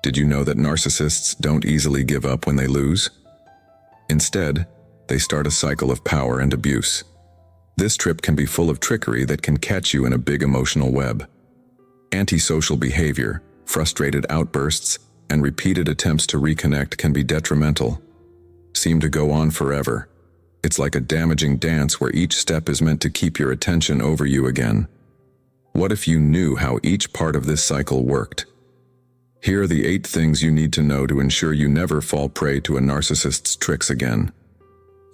Did you know that narcissists don't easily give up when they lose? Instead, they start a cycle of power and abuse. This trip can be full of trickery that can catch you in a big emotional web. Antisocial behavior, frustrated outbursts, and repeated attempts to reconnect can be detrimental. Seem to go on forever. It's like a damaging dance where each step is meant to keep your attention over you again. What if you knew how each part of this cycle worked? Here are the 8 things you need to know to ensure you never fall prey to a narcissist's tricks again.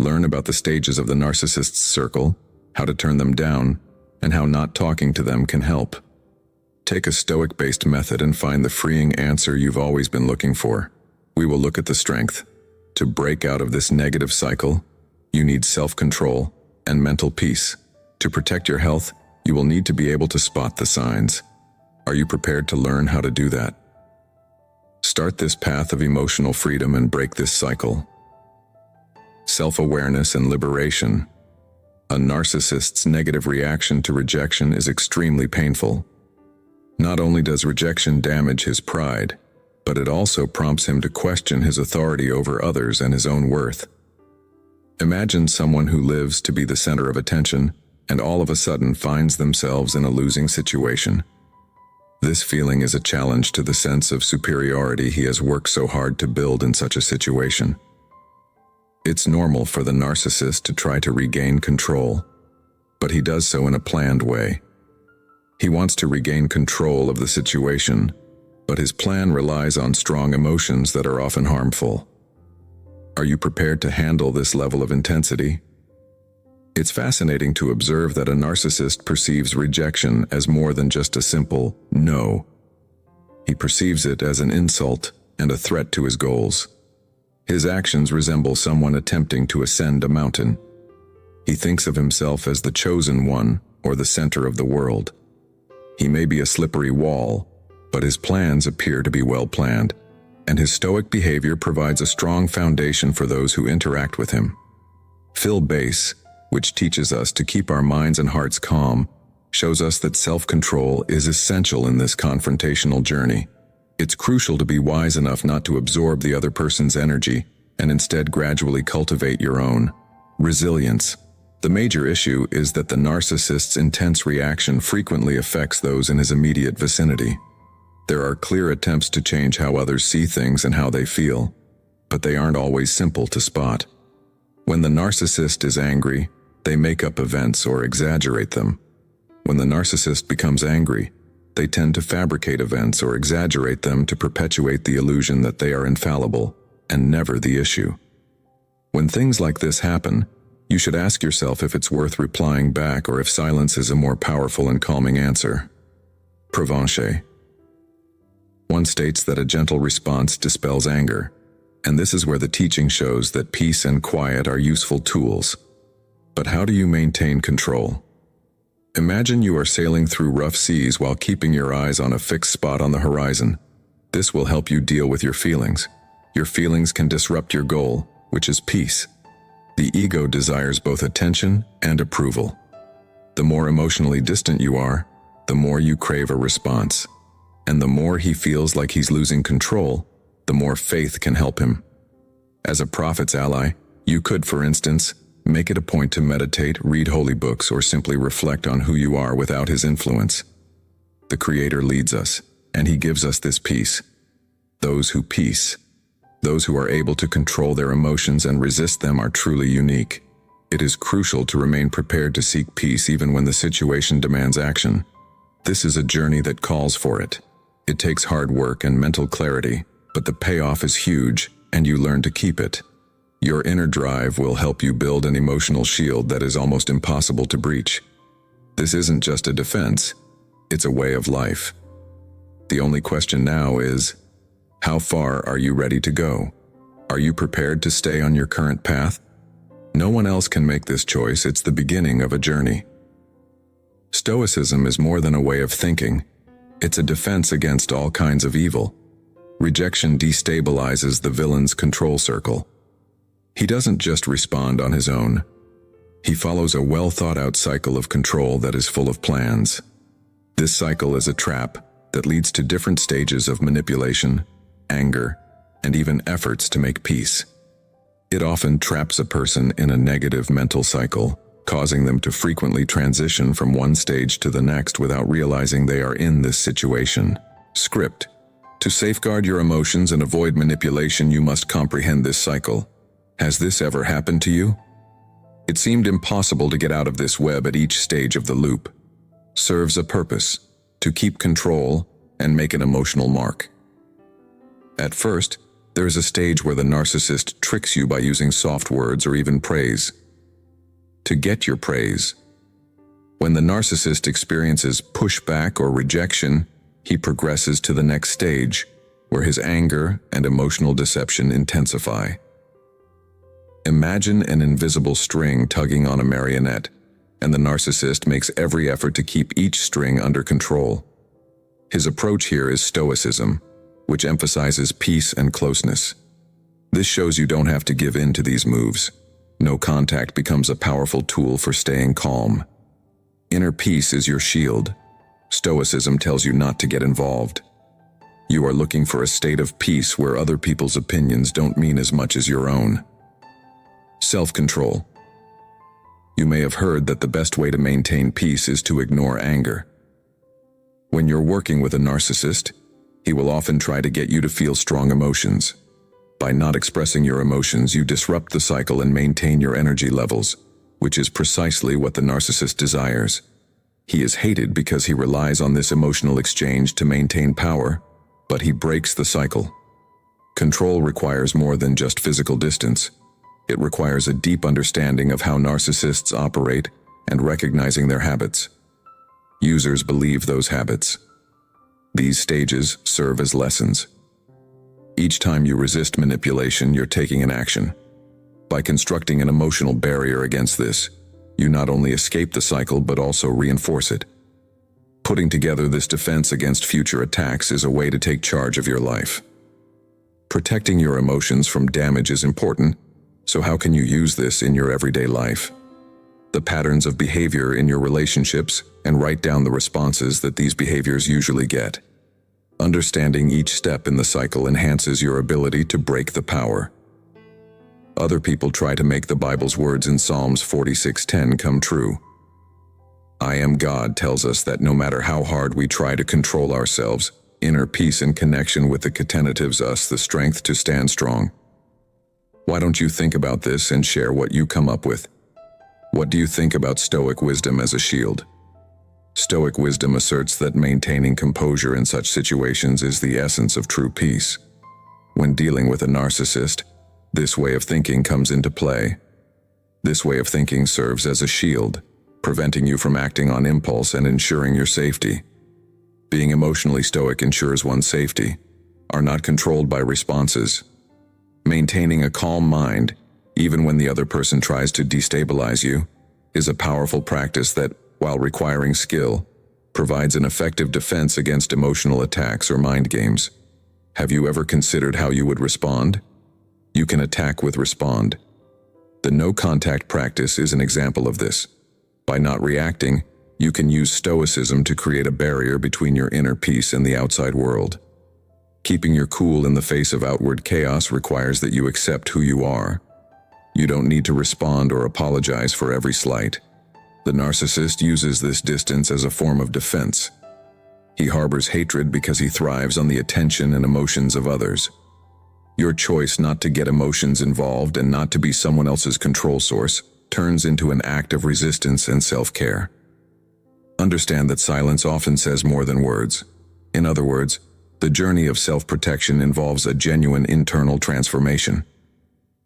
Learn about the stages of the narcissist's circle, how to turn them down, and how not talking to them can help. Take a Stoic-based method and find the freeing answer you've always been looking for. We will look at the strength. To break out of this negative cycle, you need self-control and mental peace. To protect your health, you will need to be able to spot the signs. Are you prepared to learn how to do that? Start this path of emotional freedom and break this cycle. Self-awareness and liberation. A narcissist's negative reaction to rejection is extremely painful. Not only does rejection damage his pride, but it also prompts him to question his authority over others and his own worth. Imagine someone who lives to be the center of attention and all of a sudden finds themselves in a losing situation. This feeling is a challenge to the sense of superiority he has worked so hard to build in such a situation. It's normal for the narcissist to try to regain control, but he does so in a planned way. He wants to regain control of the situation, but his plan relies on strong emotions that are often harmful. Are you prepared to handle this level of intensity? It's fascinating to observe that a narcissist perceives rejection as more than just a simple no. He perceives it as an insult and a threat to his goals. His actions resemble someone attempting to ascend a mountain. He thinks of himself as the chosen one or the center of the world. He may be a slippery wall, but his plans appear to be well planned, and his stoic behavior provides a strong foundation for those who interact with him. Phil Bass, which teaches us to keep our minds and hearts calm, shows us that self-control is essential in this confrontational journey. It's crucial to be wise enough not to absorb the other person's energy and instead gradually cultivate your own. Resilience. The major issue is that the narcissist's intense reaction frequently affects those in his immediate vicinity. There are clear attempts to change how others see things and how they feel, but they aren't always simple to spot. When the narcissist is angry, they make up events or exaggerate them. When the narcissist becomes angry, they tend to fabricate events or exaggerate them to perpetuate the illusion that they are infallible and never the issue. When things like this happen, you should ask yourself if it's worth replying back or if silence is a more powerful and calming answer. Provencher. One states that a gentle response dispels anger, and this is where the teaching shows that peace and quiet are useful tools. But how do you maintain control? Imagine you are sailing through rough seas while keeping your eyes on a fixed spot on the horizon. This will help you deal with your feelings. Your feelings can disrupt your goal, which is peace. The ego desires both attention and approval. The more emotionally distant you are, the more you crave a response. And the more he feels like he's losing control, the more faith can help him. As a prophet's ally, you could, for instance, make it a point to meditate, read holy books, or simply reflect on who you are without his influence. The Creator leads us, and he gives us this peace. Those who are able to control their emotions and resist them are truly unique. It is crucial to remain prepared to seek peace even when the situation demands action. This is a journey that calls for it. It takes hard work and mental clarity, but the payoff is huge, and you learn to keep it. Your inner drive will help you build an emotional shield that is almost impossible to breach. This isn't just a defense, it's a way of life. The only question now is, how far are you ready to go? Are you prepared to stay on your current path? No one else can make this choice, it's the beginning of a journey. Stoicism is more than a way of thinking. It's a defense against all kinds of evil. Rejection destabilizes the villain's control circle. He doesn't just respond on his own. He follows a well-thought-out cycle of control that is full of plans. This cycle is a trap that leads to different stages of manipulation, anger, and even efforts to make peace. It often traps a person in a negative mental cycle, causing them to frequently transition from one stage to the next without realizing they are in this situation. Script. To safeguard your emotions and avoid manipulation, you must comprehend this cycle. Has this ever happened to you? It seemed impossible to get out of this web at each stage of the loop. Serves a purpose, to keep control and make an emotional mark. At first, there is a stage where the narcissist tricks you by using soft words or even praise. To get your praise. When the narcissist experiences pushback or rejection, he progresses to the next stage, where his anger and emotional deception intensify. Imagine an invisible string tugging on a marionette, and the narcissist makes every effort to keep each string under control. His approach here is Stoicism, which emphasizes peace and closeness. This shows you don't have to give in to these moves. No contact becomes a powerful tool for staying calm. Inner peace is your shield. Stoicism tells you not to get involved. You are looking for a state of peace where other people's opinions don't mean as much as your own. Self-control. You may have heard that the best way to maintain peace is to ignore anger. When you're working with a narcissist, he will often try to get you to feel strong emotions. By not expressing your emotions, you disrupt the cycle and maintain your energy levels, which is precisely what the narcissist desires. He is hated because he relies on this emotional exchange to maintain power, but he breaks the cycle. Control requires more than just physical distance. It requires a deep understanding of how narcissists operate and recognizing their habits. Users believe those habits. These stages serve as lessons. Each time you resist manipulation, you're taking an action. By constructing an emotional barrier against this, you not only escape the cycle but also reinforce it. Putting together this defense against future attacks is a way to take charge of your life. Protecting your emotions from damage is important, so how can you use this in your everyday life? The patterns of behavior in your relationships, and write down the responses that these behaviors usually get. Understanding each step in the cycle enhances your ability to break the power. Other people try to make the Bible's words in Psalms 46:10 come true. I am God tells us that no matter how hard we try to control ourselves, inner peace and connection with the cotenatives us the strength to stand strong. Why don't you think about this and share what you come up with? What do you think about Stoic wisdom as a shield? Stoic wisdom asserts that maintaining composure in such situations is the essence of true peace. When dealing with a narcissist, this way of thinking comes into play. This way of thinking serves as a shield, preventing you from acting on impulse and ensuring your safety. Being emotionally stoic ensures one's safety, are not controlled by responses. Maintaining a calm mind, even when the other person tries to destabilize you, is a powerful practice that, while requiring skill, provides an effective defense against emotional attacks or mind games. Have you ever considered how you would respond? You can attack with respond. The no-contact practice is an example of this. By not reacting, you can use Stoicism to create a barrier between your inner peace and the outside world. Keeping your cool in the face of outward chaos requires that you accept who you are. You don't need to respond or apologize for every slight. The narcissist uses this distance as a form of defense. He harbors hatred because he thrives on the attention and emotions of others. Your choice not to get emotions involved and not to be someone else's control source turns into an act of resistance and self-care. Understand that silence often says more than words. In other words, the journey of self-protection involves a genuine internal transformation.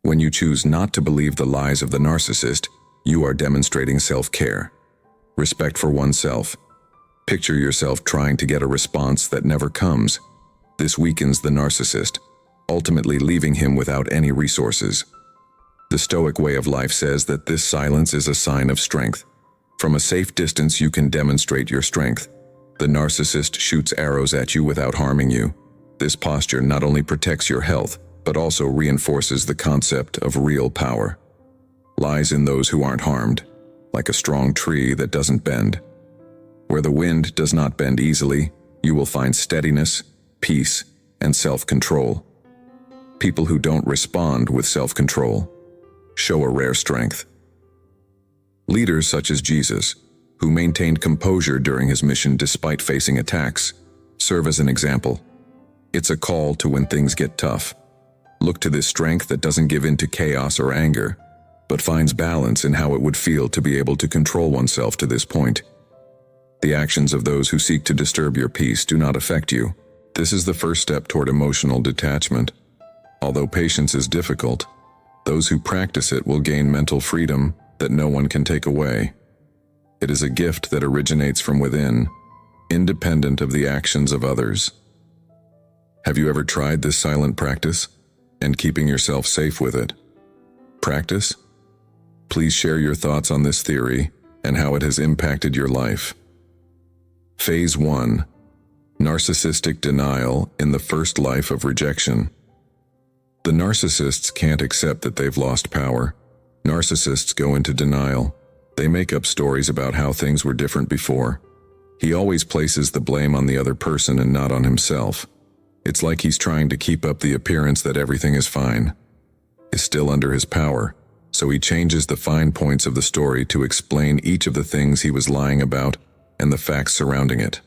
When you choose not to believe the lies of the narcissist, you are demonstrating self-care. Respect for oneself. Picture yourself trying to get a response that never comes. This weakens the narcissist, ultimately leaving him without any resources. The Stoic way of life says that this silence is a sign of strength. From a safe distance you can demonstrate your strength. The narcissist shoots arrows at you without harming you. This posture not only protects your health, but also reinforces the concept of real power. Lies in those who aren't harmed, like a strong tree that doesn't bend. Where the wind does not bend easily, you will find steadiness, peace, and self-control. People who don't respond with self-control show a rare strength. Leaders such as Jesus, who maintained composure during his mission despite facing attacks, serve as an example. It's a call to when things get tough. Look to this strength that doesn't give in to chaos or anger, but finds balance in how it would feel to be able to control oneself to this point. The actions of those who seek to disturb your peace do not affect you. This is the first step toward emotional detachment. Although patience is difficult, those who practice it will gain mental freedom that no one can take away. It is a gift that originates from within, independent of the actions of others. Have you ever tried this silent practice and keeping yourself safe with it? Practice? Please share your thoughts on this theory and how it has impacted your life. Phase 1. Narcissistic denial in the first life of rejection. The narcissists can't accept that they've lost power. Narcissists go into denial. They make up stories about how things were different before. He always places the blame on the other person and not on himself. It's like he's trying to keep up the appearance that everything is fine, is still under his power, so he changes the fine points of the story to explain each of the things he was lying about and the facts surrounding it.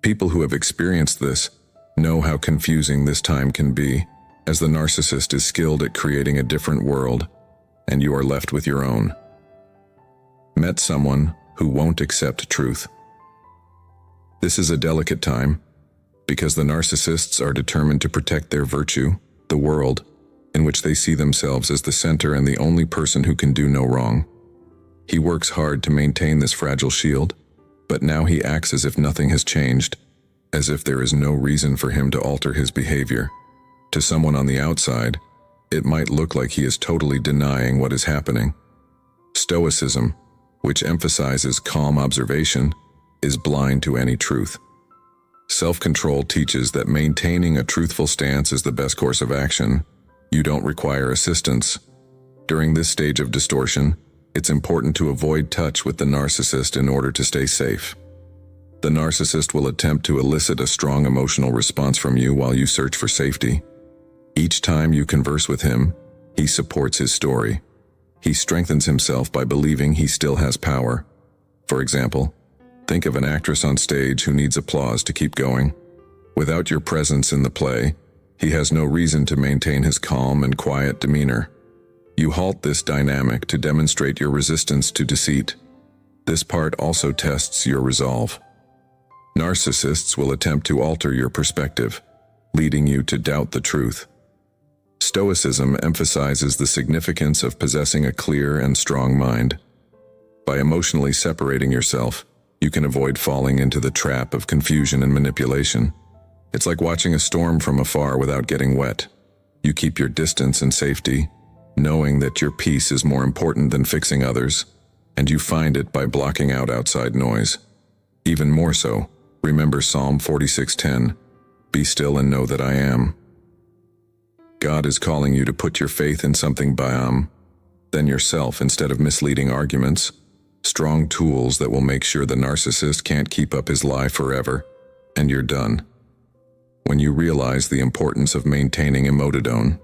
People who have experienced this know how confusing this time can be, as the narcissist is skilled at creating a different world, and you are left with your own. Met someone who won't accept truth. This is a delicate time, because the narcissists are determined to protect their virtue, the world, in which they see themselves as the center and the only person who can do no wrong. He works hard to maintain this fragile shield, but now he acts as if nothing has changed, as if there is no reason for him to alter his behavior. To someone on the outside, it might look like he is totally denying what is happening. Stoicism, which emphasizes calm observation, is blind to any truth. Self-control teaches that maintaining a truthful stance is the best course of action. You don't require assistance. During this stage of distortion, it's important to avoid touch with the narcissist in order to stay safe. The narcissist will attempt to elicit a strong emotional response from you while you search for safety. Each time you converse with him, he supports his story. He strengthens himself by believing he still has power. For example, think of an actress on stage who needs applause to keep going. Without your presence in the play, he has no reason to maintain his calm and quiet demeanor. You halt this dynamic to demonstrate your resistance to deceit. This part also tests your resolve. Narcissists will attempt to alter your perspective, leading you to doubt the truth. Stoicism emphasizes the significance of possessing a clear and strong mind. By emotionally separating yourself, you can avoid falling into the trap of confusion and manipulation. It's like watching a storm from afar without getting wet. You keep your distance and safety, knowing that your peace is more important than fixing others, and you find it by blocking out outside noise. Even more so, remember Psalm 46:10, "Be still and know that I am." God is calling you to put your faith in something than yourself instead of misleading arguments, strong tools that will make sure the narcissist can't keep up his lie forever, and you're done. When you realize the importance of maintaining emotidone,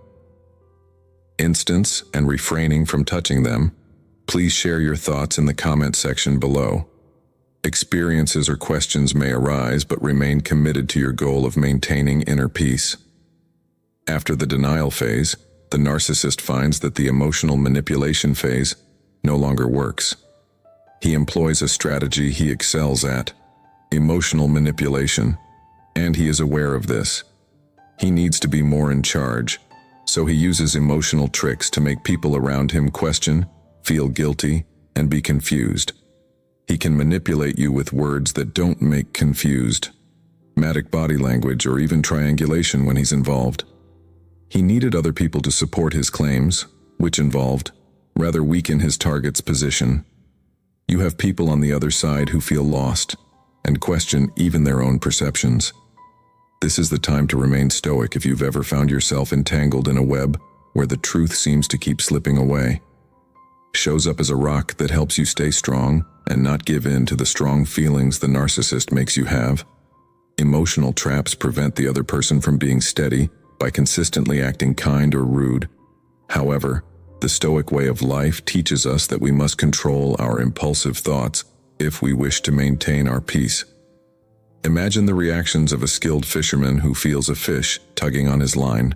instance, and refraining from touching them, please share your thoughts in the comment section below. Experiences or questions may arise, but remain committed to your goal of maintaining inner peace. After the denial phase, the narcissist finds that the emotional manipulation phase no longer works. He employs a strategy he excels at, emotional manipulation, and he is aware of this. He needs to be more in charge, so he uses emotional tricks to make people around him question, feel guilty, and be confused. He can manipulate you with words that don't make confused, dramatic body language, or even triangulation when he's involved. He needed other people to support his claims, which involved rather weaken his target's position. You have people on the other side who feel lost and question even their own perceptions. This is the time to remain stoic if you've ever found yourself entangled in a web where the truth seems to keep slipping away. Shows up as a rock that helps you stay strong and not give in to the strong feelings the narcissist makes you have. Emotional traps prevent the other person from being steady by consistently acting kind or rude. However, the Stoic way of life teaches us that we must control our impulsive thoughts if we wish to maintain our peace. Imagine the reactions of a skilled fisherman who feels a fish tugging on his line.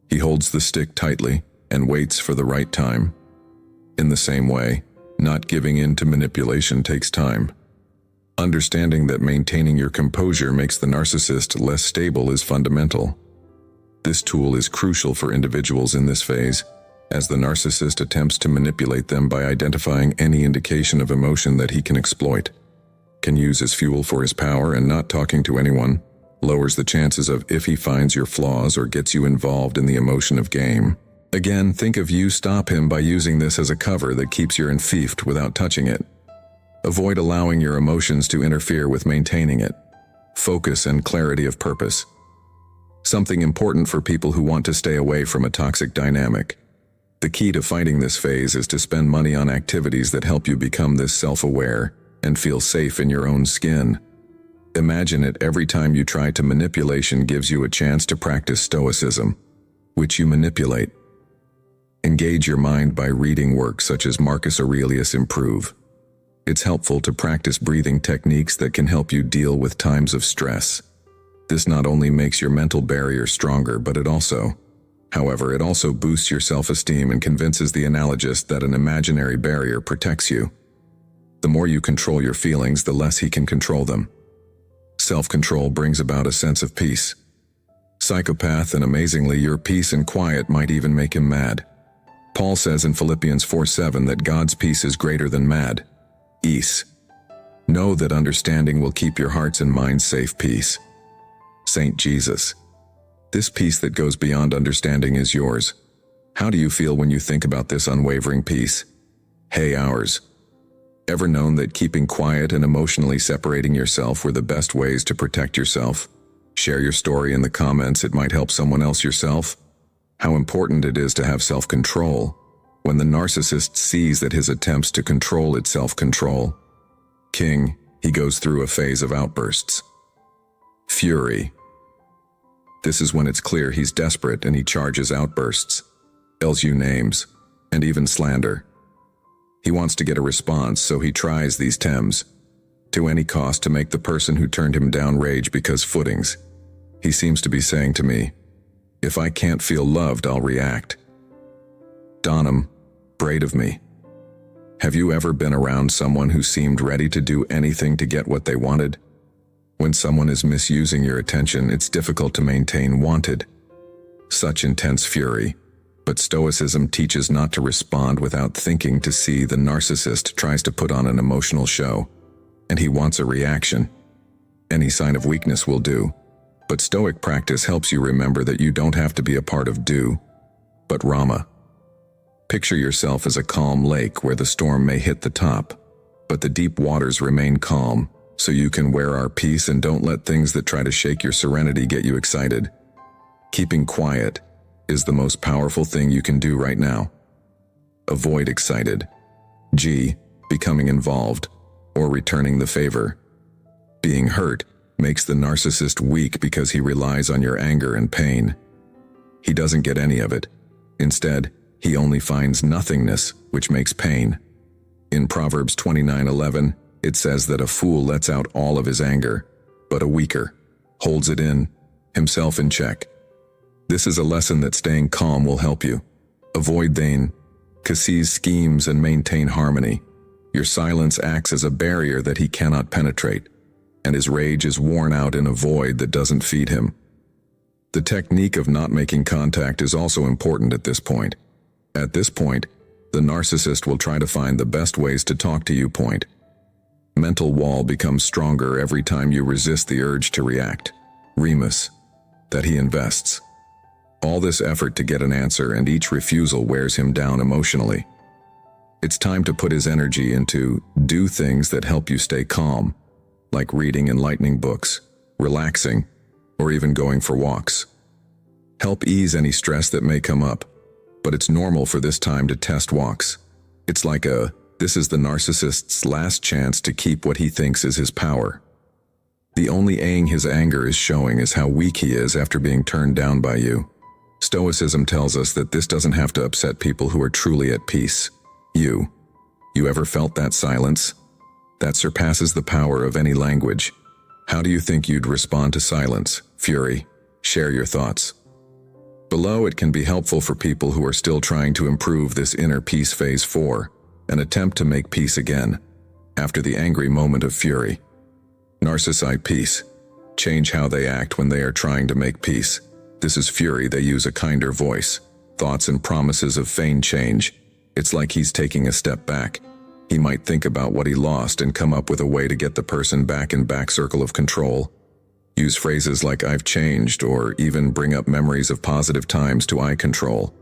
He holds the stick tightly and waits for the right time. In the same way, not giving in to manipulation takes time. Understanding that maintaining your composure makes the narcissist less stable is fundamental. This tool is crucial for individuals in this phase, as the narcissist attempts to manipulate them by identifying any indication of emotion that he can exploit. Can use as fuel for his power, and not talking to anyone lowers the chances of if he finds your flaws or gets you involved in the emotion of game. Again, think of you stop him by using this as a cover that keeps you enfeoffed without touching it. Avoid allowing your emotions to interfere with maintaining it. Focus and clarity of purpose. Something important for people who want to stay away from a toxic dynamic. The key to fighting this phase is to spend money on activities that help you become this self-aware and feel safe in your own skin. Imagine it every time you try to manipulation gives you a chance to practice Stoicism, which you manipulate. Engage your mind by reading works such as Marcus Aurelius Improve. It's helpful to practice breathing techniques that can help you deal with times of stress. This not only makes your mental barrier stronger, but it also boosts your self-esteem and convinces the analogist that an imaginary barrier protects you. The more you control your feelings, the less he can control them. Self-control brings about a sense of peace. Psychopath, and amazingly, your peace and quiet might even make him mad. Paul says in Philippians 4:7 that God's peace is greater than mad. Ease. Know that understanding will keep your hearts and minds safe. Peace. Saint Jesus. This peace that goes beyond understanding is yours. How do you feel when you think about this unwavering peace? Hey, ours. Ever known that keeping quiet and emotionally separating yourself were the best ways to protect yourself? Share your story in the comments. It might help someone else. Yourself. How important it is to have self-control. When the narcissist sees that his attempts to control its self-control. King, he goes through a phase of outbursts. Fury. This is when it's clear he's desperate and he charges outbursts, yells you names, and even slander. He wants to get a response, so he tries these Thames to any cost to make the person who turned him down rage because footings. He seems to be saying to me, if I can't feel loved, I'll react. Donham, braid of me. Have you ever been around someone who seemed ready to do anything to get what they wanted? When someone is misusing your attention, it's difficult to maintain wanted. Such intense fury. But Stoicism teaches not to respond without thinking. To see the narcissist tries to put on an emotional show, and he wants a reaction. Any sign of weakness will do. But Stoic practice helps you remember that you don't have to be a part of do, but Rama. Picture yourself as a calm lake where the storm may hit the top, but the deep waters remain calm, so you can wear our peace and don't let things that try to shake your serenity get you excited. Keeping quiet is the most powerful thing you can do right now. Avoid excited. G. Becoming involved, or returning the favor. Being hurt makes the narcissist weak because he relies on your anger and pain. He doesn't get any of it. Instead, he only finds nothingness, which makes pain. In Proverbs 29:11, it says that a fool lets out all of his anger, but a weaker holds it in, himself in check. This is a lesson that staying calm will help you. Avoid vain, conceal schemes and maintain harmony. Your silence acts as a barrier that he cannot penetrate, and his rage is worn out in a void that doesn't feed him. The technique of not making contact is also important at this point. At this point, the narcissist will try to find the best ways to talk to you. Mental wall becomes stronger every time you resist the urge to react. Remus. That he invests. All this effort to get an answer, and each refusal wears him down emotionally. It's time to put his energy into do things that help you stay calm, like reading enlightening books, relaxing, or even going for walks. Help ease any stress that may come up, but it's normal for this time to test walks. It's like this is the narcissist's last chance to keep what he thinks is his power. The only aim his anger is showing is how weak he is after being turned down by you. Stoicism tells us that this doesn't have to upset people who are truly at peace. You ever felt that silence? That surpasses the power of any language. How do you think you'd respond to silence, fury? Share your thoughts. Below, it can be helpful for people who are still trying to improve this inner peace phase 4, an attempt to make peace again, after the angry moment of fury. Narcissistic peace. Change how they act when they are trying to make peace. This is fury. They use a kinder voice, thoughts and promises of feigned change. It's like he's taking a step back. He might think about what he lost and come up with a way to get the person back in back circle of control. Use phrases like "I've changed," or even bring up memories of positive times to "I control."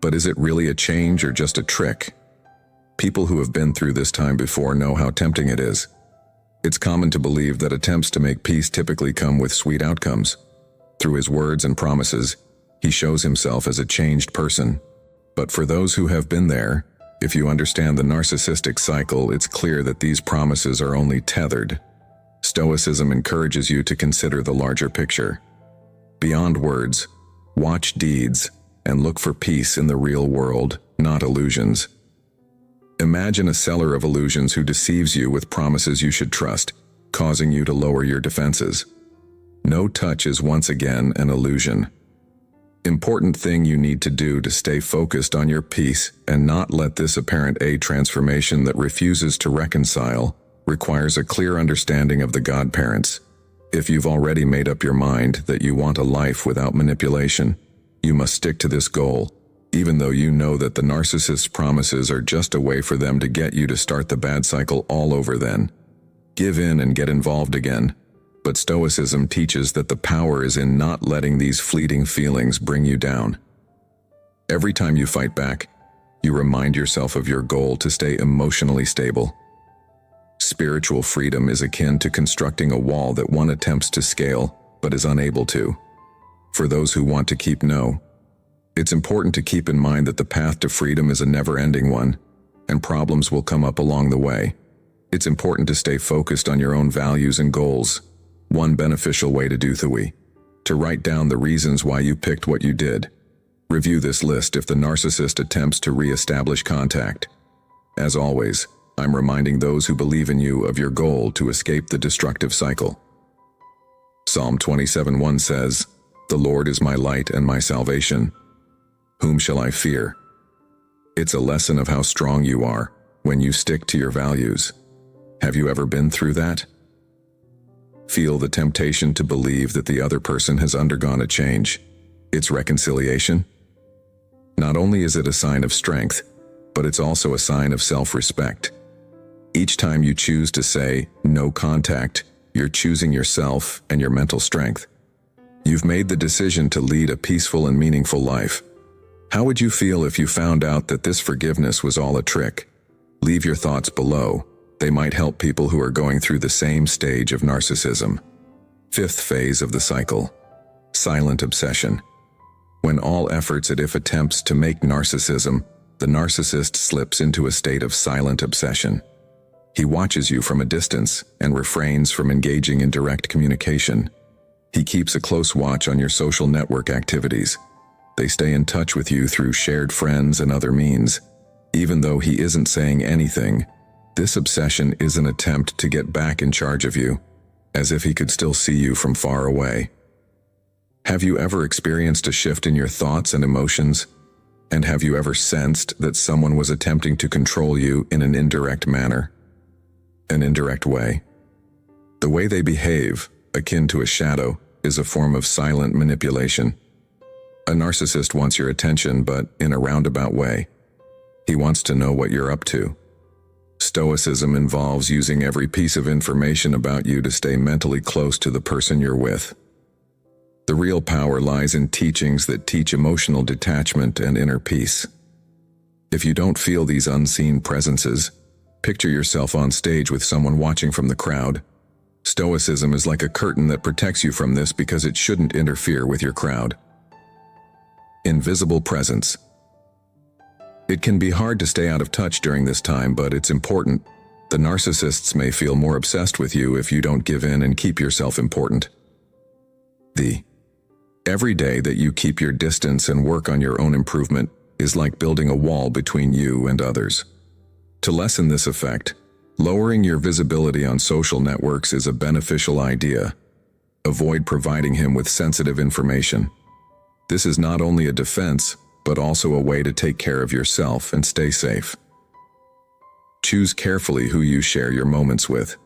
But is it really a change or just a trick? People who have been through this time before know how tempting it is. It's common to believe that attempts to make peace typically come with sweet outcomes. Through his words and promises, he shows himself as a changed person. But for those who have been there, if you understand the narcissistic cycle, it's clear that these promises are only tethered. Stoicism encourages you to consider the larger picture. Beyond words, watch deeds, and look for peace in the real world, not illusions. Imagine a seller of illusions who deceives you with promises you should trust, causing you to lower your defenses. No touch is once again an illusion. Important thing you need to do to stay focused on your peace and not let this apparent transformation that refuses to reconcile requires a clear understanding of the godparents. If you've already made up your mind that you want a life without manipulation, you must stick to this goal, even though you know that the narcissist's promises are just a way for them to get you to start the bad cycle all over then. Give in and get involved again. But Stoicism teaches that the power is in not letting these fleeting feelings bring you down. Every time you fight back, you remind yourself of your goal to stay emotionally stable. Spiritual freedom is akin to constructing a wall that one attempts to scale, but is unable to. For those who want to keep it's important to keep in mind that the path to freedom is a never-ending one, and problems will come up along the way. It's important to stay focused on your own values and goals. One beneficial way to do to write down the reasons why you picked what you did. Review this list if the narcissist attempts to re-establish contact. As always, I'm reminding those who believe in you of your goal to escape the destructive cycle. Psalm 27:1 says, "The Lord is my light and my salvation. Whom shall I fear?" It's a lesson of how strong you are when you stick to your values. Have you ever been through that? Feel the temptation to believe that the other person has undergone a change. It's reconciliation. Not only is it a sign of strength, but it's also a sign of self-respect. Each time you choose to say no contact, you're choosing yourself and your mental strength. You've made the decision to lead a peaceful and meaningful life. How would you feel if you found out that this forgiveness was all a trick? Leave your thoughts below. They might help people who are going through the same stage of narcissism. Fifth phase of the cycle. Silent obsession. When all efforts at attempts to make narcissism, the narcissist slips into a state of silent obsession. He watches you from a distance and refrains from engaging in direct communication. He keeps a close watch on your social network activities. They stay in touch with you through shared friends and other means. Even though he isn't saying anything, this obsession is an attempt to get back in charge of you, as if he could still see you from far away. Have you ever experienced a shift in your thoughts and emotions? And have you ever sensed that someone was attempting to control you in an indirect manner? An indirect way? The way they behave, akin to a shadow, is a form of silent manipulation. A narcissist wants your attention, but in a roundabout way. He wants to know what you're up to. Stoicism involves using every piece of information about you to stay mentally close to the person you're with. The real power lies in teachings that teach emotional detachment and inner peace. If you don't feel these unseen presences, picture yourself on stage with someone watching from the crowd. Stoicism is like a curtain that protects you from this because it shouldn't interfere with your crowd. Invisible presence. It can be hard to stay out of touch during this time, but it's important. The narcissists may feel more obsessed with you if you don't give in and keep yourself important. Every day that you keep your distance and work on your own improvement is like building a wall between you and others. To lessen this effect, lowering your visibility on social networks is a beneficial idea. Avoid providing him with sensitive information. This is not only a defense, but also a way to take care of yourself and stay safe. Choose carefully who you share your moments with.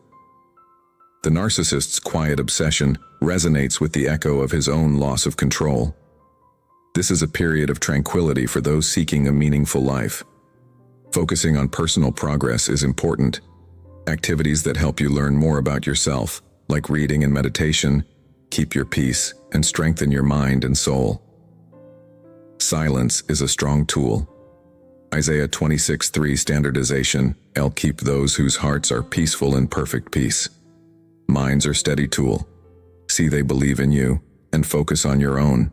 The narcissist's quiet obsession resonates with the echo of his own loss of control. This is a period of tranquility for those seeking a meaningful life. Focusing on personal progress is important. Activities that help you learn more about yourself, like reading and meditation, keep your peace and strengthen your mind and soul. Silence is a strong tool. Isaiah 26:3 standardization, I'll keep those whose hearts are peaceful in perfect peace. Minds are steady tool. See they believe in you, and focus on your own.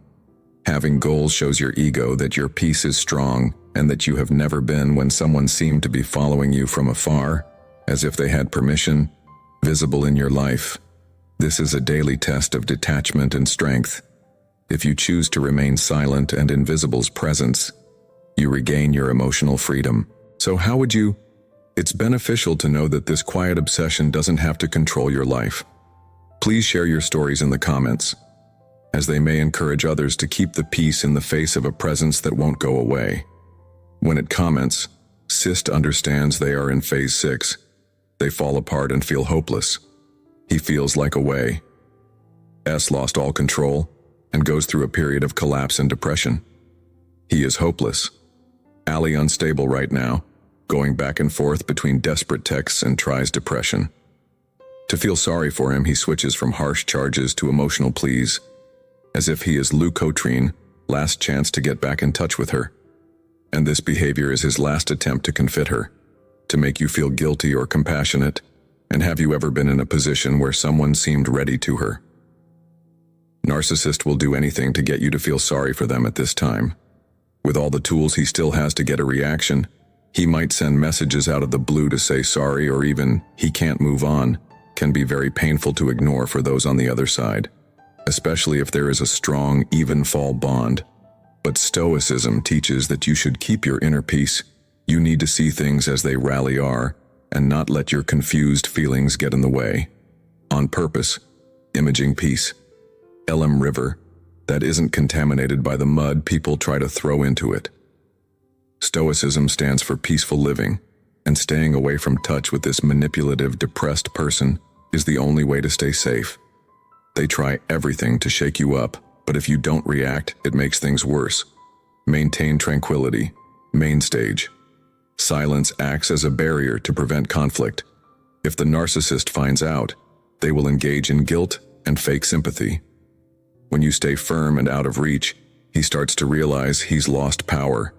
Having goals shows your ego that your peace is strong and that you have never been when someone seemed to be following you from afar, as if they had permission, visible in your life. This is a daily test of detachment and strength. If you choose to remain silent and in visible's presence, you regain your emotional freedom. So how would you? It's beneficial to know that this quiet obsession doesn't have to control your life. Please share your stories in the comments, as they may encourage others to keep the peace in the face of a presence that won't go away. When it comments, Cyst understands they are in phase 6. They fall apart and feel hopeless. He feels like a way. S lost all control and goes through a period of collapse and depression. He is hopeless. Ali unstable right now, going back and forth between desperate texts and tries depression. To feel sorry for him, he switches from harsh charges to emotional pleas, as if he is leukotrine, last chance to get back in touch with her. And this behavior is his last attempt to confit her, to make you feel guilty or compassionate. And have you ever been in a position where someone seemed ready to her? Narcissist will do anything to get you to feel sorry for them at this time. With all the tools he still has to get a reaction, he might send messages out of the blue to say sorry, or even he can't move on, can be very painful to ignore for those on the other side, especially if there is a strong, even fall bond. But Stoicism teaches that you should keep your inner peace. You need to see things as they really are, and not let your confused feelings get in the way. On purpose, imaging peace. Elim River, that isn't contaminated by the mud people try to throw into it. Stoicism stands for peaceful living, and staying away from touch with this manipulative, depressed person is the only way to stay safe. They try everything to shake you up, but if you don't react, it makes things worse. Maintain tranquility. Main stage. Silence acts as a barrier to prevent conflict. If the narcissist finds out, they will engage in guilt and fake sympathy. When you stay firm and out of reach, he starts to realize he's lost power,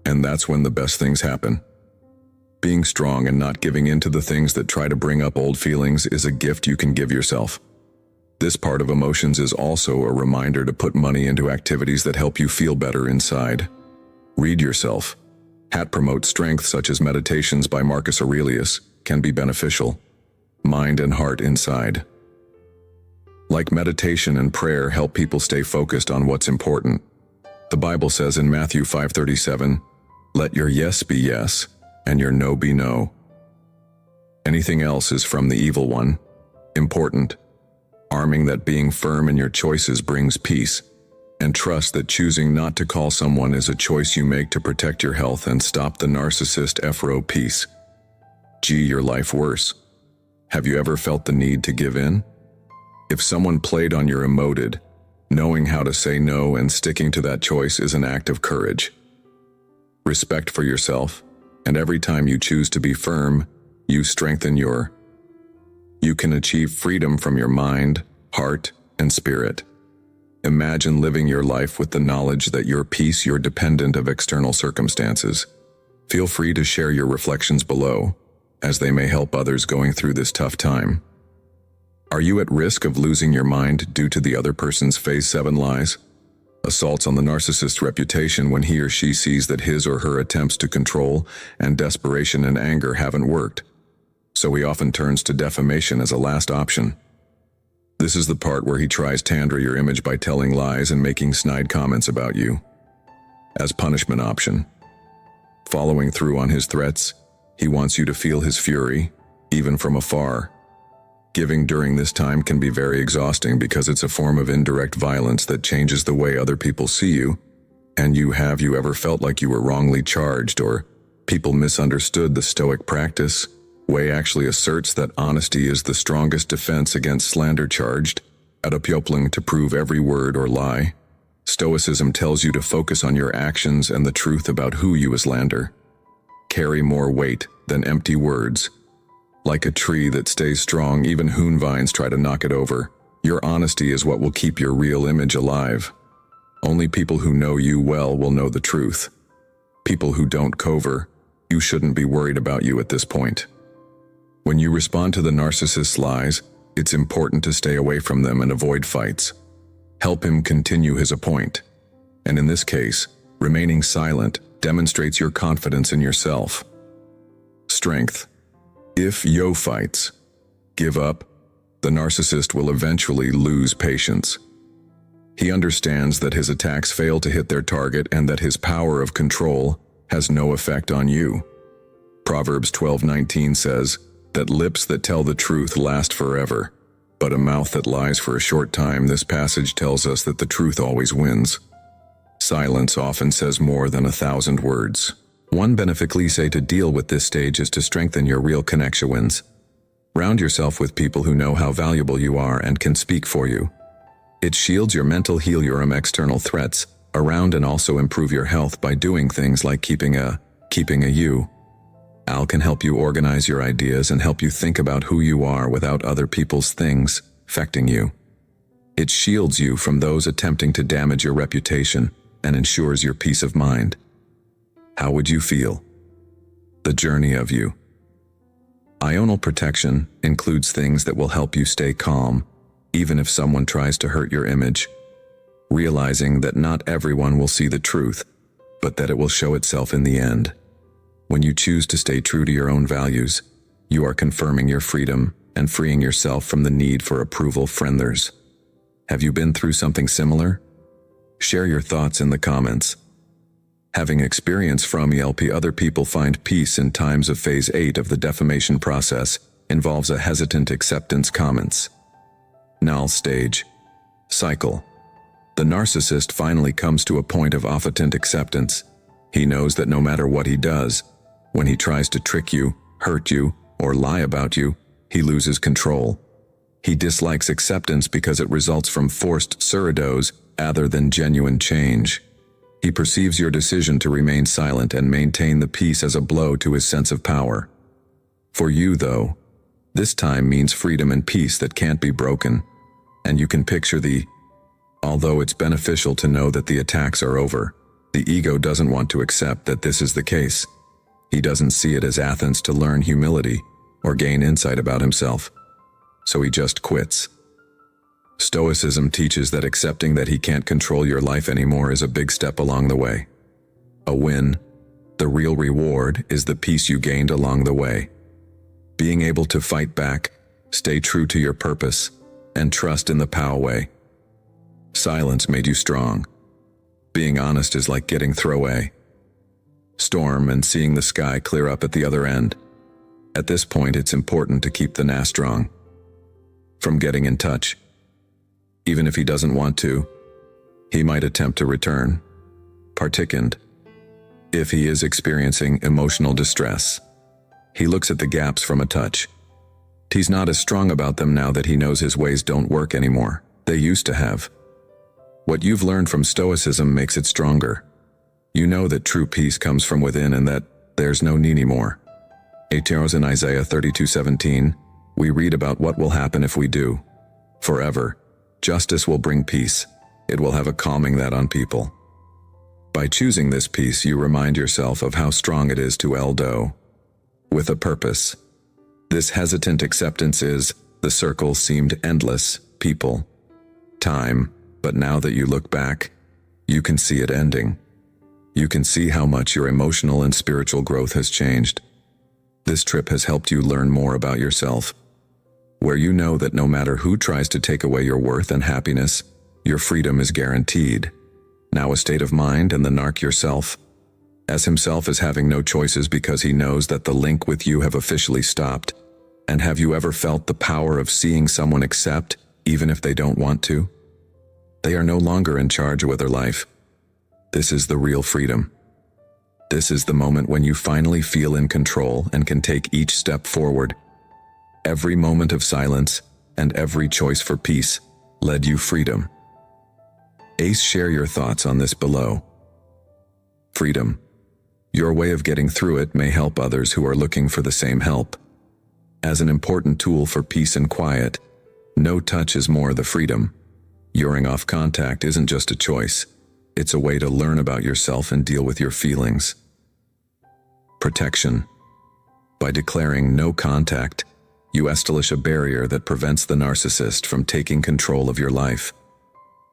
and that's when the best things happen. Being strong and not giving in to the things that try to bring up old feelings is a gift you can give yourself. This part of emotions is also a reminder to put money into activities that help you feel better inside. Read yourself. Hat promotes strength, such as Meditations by Marcus Aurelius, can be beneficial. Mind and heart inside. Like meditation and prayer help people stay focused on what's important. The Bible says in Matthew 5:37, "Let your yes be yes, and your no be no." Anything else is from the evil one. Important. Arming that being firm in your choices brings peace, and trust that choosing not to call someone is a choice you make to protect your health and stop the narcissist FRO peace. G, your life worse. Have you ever felt the need to give in? If someone played on your emoted, knowing how to say no and sticking to that choice is an act of courage. Respect for yourself, and every time you choose to be firm, you strengthen you can achieve freedom from your mind, heart, and spirit. Imagine living your life with the knowledge that your peace you're dependent of external circumstances. Feel free to share your reflections below, as they may help others going through this tough time. Are you at risk of losing your mind due to the other person's phase 7 lies? Assaults on the narcissist's reputation when he or she sees that his or her attempts to control and desperation and anger haven't worked. so he often turns to defamation as a last option. This is the part where he tries to tander your image by telling lies and making snide comments about you. As punishment option. Following through on his threats, he wants you to feel his fury, even from afar. Giving during this time can be very exhausting because it's a form of indirect violence that changes the way other people see you. And have you ever felt like you were wrongly charged or people misunderstood the Stoic practice? Way actually asserts that honesty is the strongest defense against slander charged, at uppjoppling to prove every word or lie. Stoicism tells you to focus on your actions and the truth about who you slander. Carry more weight than empty words. Like a tree that stays strong, even hoon vines try to knock it over. Your honesty is what will keep your real image alive. Only people who know you well will know the truth. People who don't cover, you shouldn't be worried about you at this point. When you respond to the narcissist's lies, it's important to stay away from them and avoid fights. Help him continue his point. And in this case, remaining silent demonstrates your confidence in yourself. Strength. If yo fights, give up, the narcissist will eventually lose patience. He understands that his attacks fail to hit their target and that his power of control has no effect on you. Proverbs 12:19 says that lips that tell the truth last forever, but a mouth that lies for a short time. This passage tells us that the truth always wins. Silence often says more than 1,000 words. One benefit to deal with this stage is to strengthen your real connections. Round yourself with people who know how valuable you are and can speak for you. It shields your mental heal your external threats around and also improve your health by doing things like keeping a you. Al can help you organize your ideas and help you think about who you are without other people's things affecting you. It shields you from those attempting to damage your reputation and ensures your peace of mind. How would you feel? The journey of you. Ional protection includes things that will help you stay calm, even if someone tries to hurt your image. Realizing that not everyone will see the truth, but that it will show itself in the end. When you choose to stay true to your own values, you are confirming your freedom and freeing yourself from the need for approval from others. Have you been through something similar? Share your thoughts in the comments. Having experience from help other people find peace in times of phase 8 of the defamation process involves a hesitant acceptance comments. Null stage. Cycle. The narcissist finally comes to a point of authentic acceptance. He knows that no matter what he does, when he tries to trick you, hurt you, or lie about you, he loses control. He dislikes acceptance because it results from forced pseudos rather than genuine change. He perceives your decision to remain silent and maintain the peace as a blow to his sense of power. For you, though, this time means freedom and peace that can't be broken, and you can picture although it's beneficial to know that the attacks are over, the ego doesn't want to accept that this is the case. He doesn't see it as Athens to learn humility or gain insight about himself, so he just quits. Stoicism teaches that accepting that he can't control your life anymore is a big step along the way. A win. The real reward is the peace you gained along the way. Being able to fight back, stay true to your purpose, and trust in the power way. Silence made you strong. Being honest is like getting through a storm and seeing the sky clear up at the other end. At this point, it's important to keep the nas strong. From getting in touch. Even if he doesn't want to, he might attempt to return. Particularly if he is experiencing emotional distress. He looks at the gaps from a touch. He's not as strong about them now that he knows his ways don't work anymore. They used to have. What you've learned from Stoicism makes it stronger. You know that true peace comes from within and that there's no need anymore. In Isaiah 32:17, we read about what will happen if we do. Forever. Justice will bring peace. It will have a calming that on people. By choosing this peace, you remind yourself of how strong it is to eldo. With a purpose. This hesitant acceptance is, the circle seemed endless, people. Time, but now that you look back, you can see it ending. You can see how much your emotional and spiritual growth has changed. This trip has helped you learn more about yourself, where you know that no matter who tries to take away your worth and happiness, your freedom is guaranteed. Now a state of mind and the narc yourself, as himself is having no choices because he knows that the link with you have officially stopped. And have you ever felt the power of seeing someone accept, even if they don't want to? They are no longer in charge of their life. This is the real freedom. This is the moment when you finally feel in control and can take each step forward. Every moment of silence and every choice for peace led you freedom. Ace, share your thoughts on this below. Freedom. Your way of getting through it may help others who are looking for the same help. As an important tool for peace and quiet, no touch is more the freedom. Youring off contact isn't just a choice. It's a way to learn about yourself and deal with your feelings. Protection. By declaring no contact, you establish a barrier that prevents the narcissist from taking control of your life.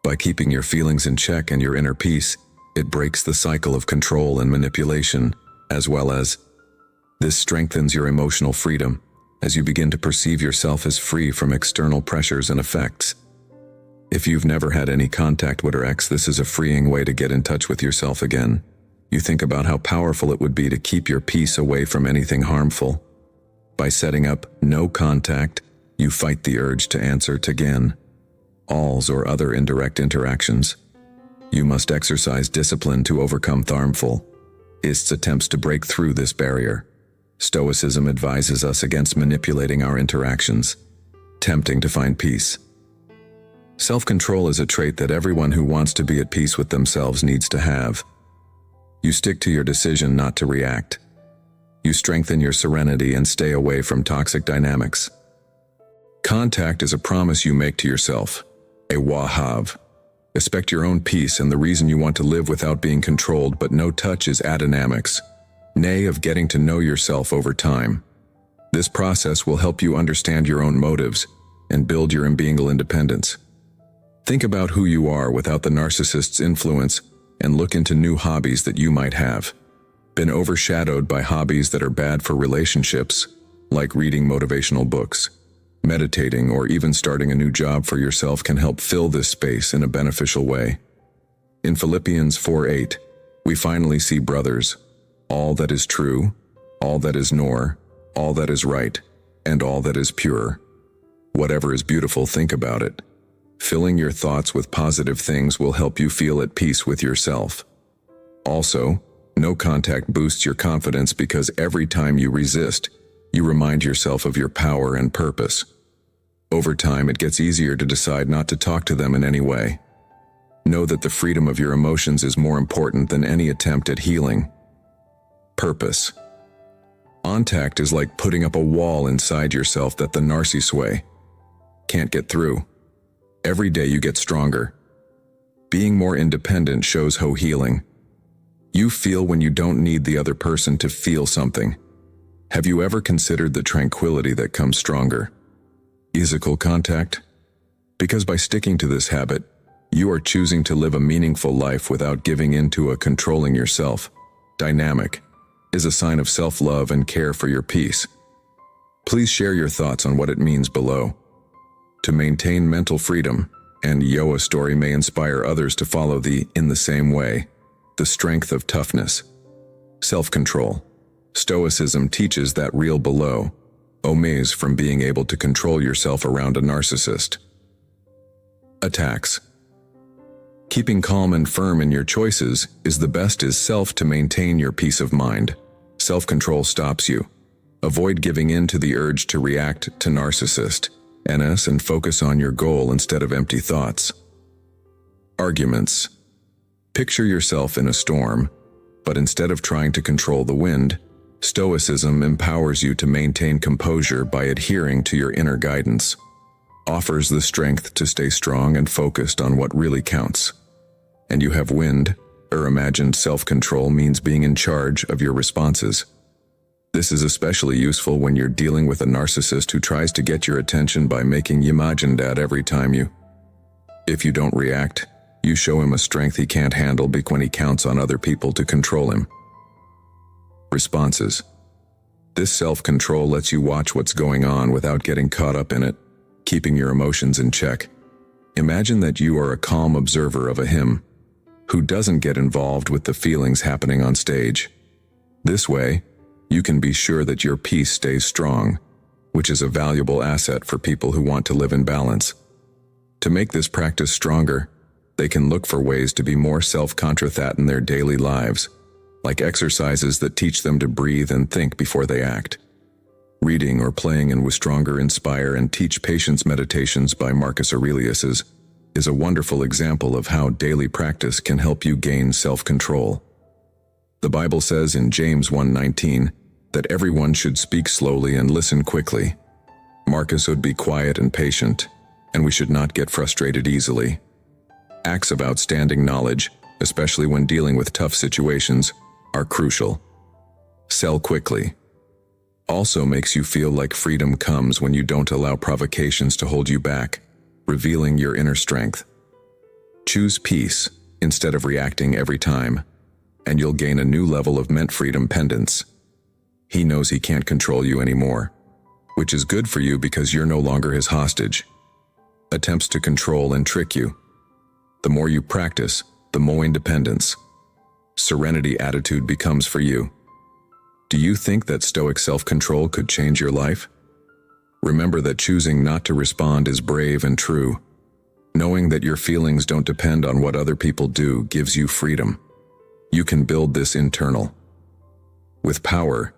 By keeping your feelings in check and your inner peace, it breaks the cycle of control and manipulation, as well as this strengthens your emotional freedom as you begin to perceive yourself as free from external pressures and effects. If you've never had any contact with your ex, this is a freeing way to get in touch with yourself again. You think about how powerful it would be to keep your peace away from anything harmful. By setting up no contact, you fight the urge to answer to again, alls or other indirect interactions. You must exercise discipline to overcome harmful attempts to break through this barrier. Stoicism advises us against manipulating our interactions, tempting to find peace. Self-control is a trait that everyone who wants to be at peace with themselves needs to have. You stick to your decision not to react. You strengthen your serenity and stay away from toxic dynamics. Contact is a promise you make to yourself, a wahav. Respect your own peace and the reason you want to live without being controlled, but no touch is adynamics, nay of getting to know yourself over time. This process will help you understand your own motives and build your unbeingal independence. Think about who you are without the narcissist's influence and look into new hobbies that you might have been overshadowed by hobbies that are bad for relationships, like reading motivational books. Meditating or even starting a new job for yourself can help fill this space in a beneficial way. In Philippians 4:8, we finally see brothers, all that is true, all that is nor, all that is right, and all that is pure. Whatever is beautiful, think about it. Filling your thoughts with positive things will help you feel at peace with yourself. Also, no contact boosts your confidence because every time you resist, you remind yourself of your power and purpose. Over time, it gets easier to decide not to talk to them in any way. Know that the freedom of your emotions is more important than any attempt at healing. Purpose. Contact is like putting up a wall inside yourself that the narcissist can't get through. Every day you get stronger. Being more independent shows how healing. You feel when you don't need the other person to feel something. Have you ever considered the tranquility that comes stronger? Physical contact? Because by sticking to this habit, you are choosing to live a meaningful life without giving in to a controlling yourself. Dynamic is a sign of self-love and care for your peace. Please share your thoughts on what it means below. To maintain mental freedom, and a story may inspire others to follow in the same way. The strength of toughness. Self-control. Stoicism teaches that real below, omes from being able to control yourself around a narcissist. Attacks. Keeping calm and firm in your choices is the best is self to maintain your peace of mind. Self-control stops you. Avoid giving in to the urge to react to narcissist, NS, and focus on your goal instead of empty thoughts. Arguments. Picture yourself in a storm, but instead of trying to control the wind, Stoicism empowers you to maintain composure by adhering to your inner guidance. Offers the strength to stay strong and focused on what really counts. And you have wind, or imagined self-control means being in charge of your responses. This is especially useful when you're dealing with a narcissist who tries to get your attention by making you imagined at every time you. If you don't react, you show him a strength he can't handle when he counts on other people to control him. Responses. This self-control lets you watch what's going on without getting caught up in it, keeping your emotions in check. Imagine that you are a calm observer of a hymn, who doesn't get involved with the feelings happening on stage. This way, you can be sure that your peace stays strong, which is a valuable asset for people who want to live in balance. To make this practice stronger, they can look for ways to be more self-contrathat in their daily lives, like exercises that teach them to breathe and think before they act. Reading or playing in With Stronger Inspire and Teach Patience Meditations by Marcus Aurelius is a wonderful example of how daily practice can help you gain self-control. The Bible says in James 1:19 that everyone should speak slowly and listen quickly. Marcus would be quiet and patient, and we should not get frustrated easily. Acts of outstanding knowledge, especially when dealing with tough situations, are crucial. Sell quickly also makes you feel like freedom comes when you don't allow provocations to hold you back, revealing your inner strength. Choose peace instead of reacting every time, and you'll gain a new level of meant freedom pendants. He knows he can't control you anymore, which is good for you because you're no longer his hostage. Attempts to control and trick you. The more you practice, the more independence, serenity attitude becomes for you. Do you think that Stoic self-control could change your life? Remember that choosing not to respond is brave and true. Knowing that your feelings don't depend on what other people do gives you freedom. You can build this internal. With power,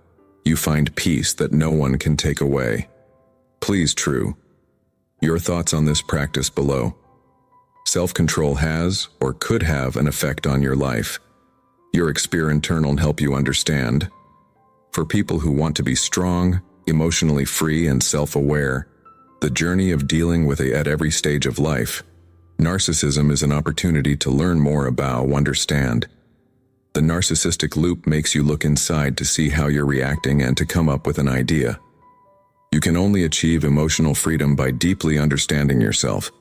you find peace that no one can take away. Please, true. Your thoughts on this practice below. Self-control has or could have an effect on your life. Your experience internal help you understand. For people who want to be strong, emotionally free, and self-aware, the journey of dealing with it at every stage of life, narcissism is an opportunity to learn more about, understand. The narcissistic loop makes you look inside to see how you're reacting and to come up with an idea. You can only achieve emotional freedom by deeply understanding yourself.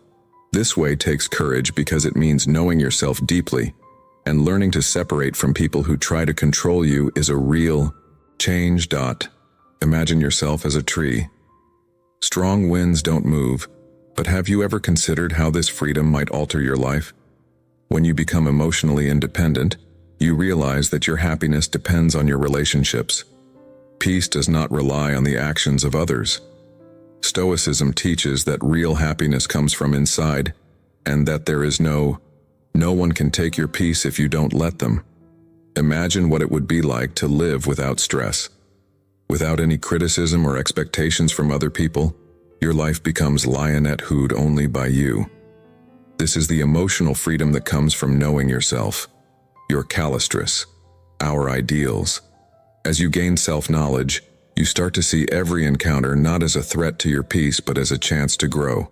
This way takes courage because it means knowing yourself deeply, and learning to separate from people who try to control you is a real change. Imagine yourself as a tree. Strong winds don't move, but have you ever considered how this freedom might alter your life? When you become emotionally independent, you realize that your happiness depends on your relationships. Peace does not rely on the actions of others. Stoicism teaches that real happiness comes from inside, and that there is no one can take your peace if you don't let them. Imagine what it would be like to live without stress. Without any criticism or expectations from other people, your life becomes lionette-hood only by you. This is the emotional freedom that comes from knowing yourself, your calastress, our ideals. As you gain self-knowledge, you start to see every encounter not as a threat to your peace but as a chance to grow.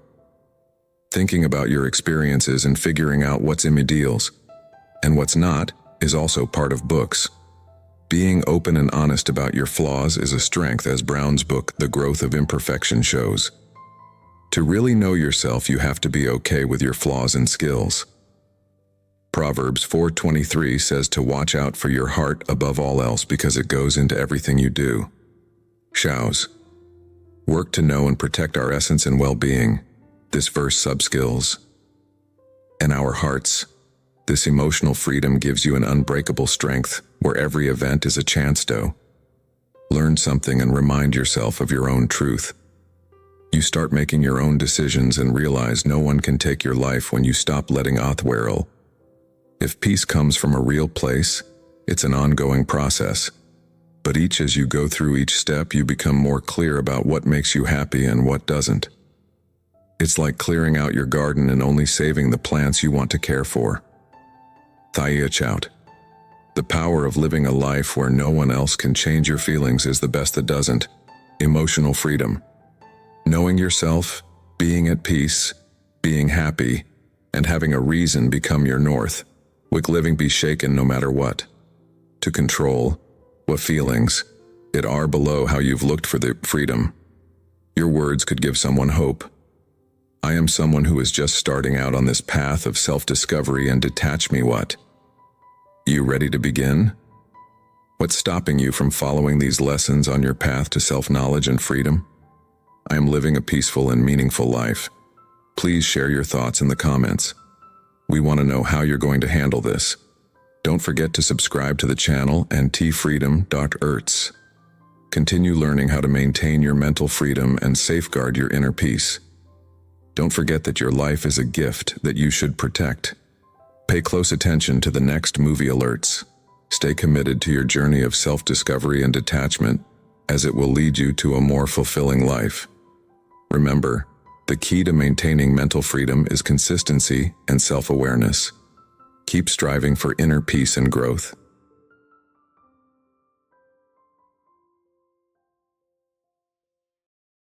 Thinking about your experiences and figuring out what's in ideals and what's not is also part of books. Being open and honest about your flaws is a strength, as Brown's book, The Growth of Imperfection, shows. To really know yourself, you have to be okay with your flaws and skills. Proverbs 4:23 says to watch out for your heart above all else because it goes into everything you do. Shows. Work to know and protect our essence and well-being. This verse subskills. And our hearts. This emotional freedom gives you an unbreakable strength where every event is a chance to learn something and remind yourself of your own truth. You start making your own decisions and realize no one can take your life when you stop letting Outbursts. If peace comes from a real place, it's an ongoing process. But as you go through each step, you become more clear about what makes you happy and what doesn't. It's like clearing out your garden and only saving the plants you want to care for. Chout. The power of living a life where no one else can change your feelings is the best that doesn't. Emotional freedom. Knowing yourself, being at peace, being happy, and having a reason become your north. With living be shaken no matter what. To control what feelings it are below how you've looked for the freedom. Your words could give someone hope. I am someone who is just starting out on this path of self-discovery and detach me what? You ready to begin? What's stopping you from following these lessons on your path to self-knowledge and freedom? I am living a peaceful and meaningful life. Please share your thoughts in the comments. We want to know how you're going to handle this. Don't forget to subscribe to the channel and tfreedom.erts. Continue learning how to maintain your mental freedom and safeguard your inner peace. Don't forget that your life is a gift that you should protect. Pay close attention to the next movie alerts. Stay committed to your journey of self-discovery and detachment, as it will lead you to a more fulfilling life. Remember, the key to maintaining mental freedom is consistency and self-awareness. Keep striving for inner peace and growth.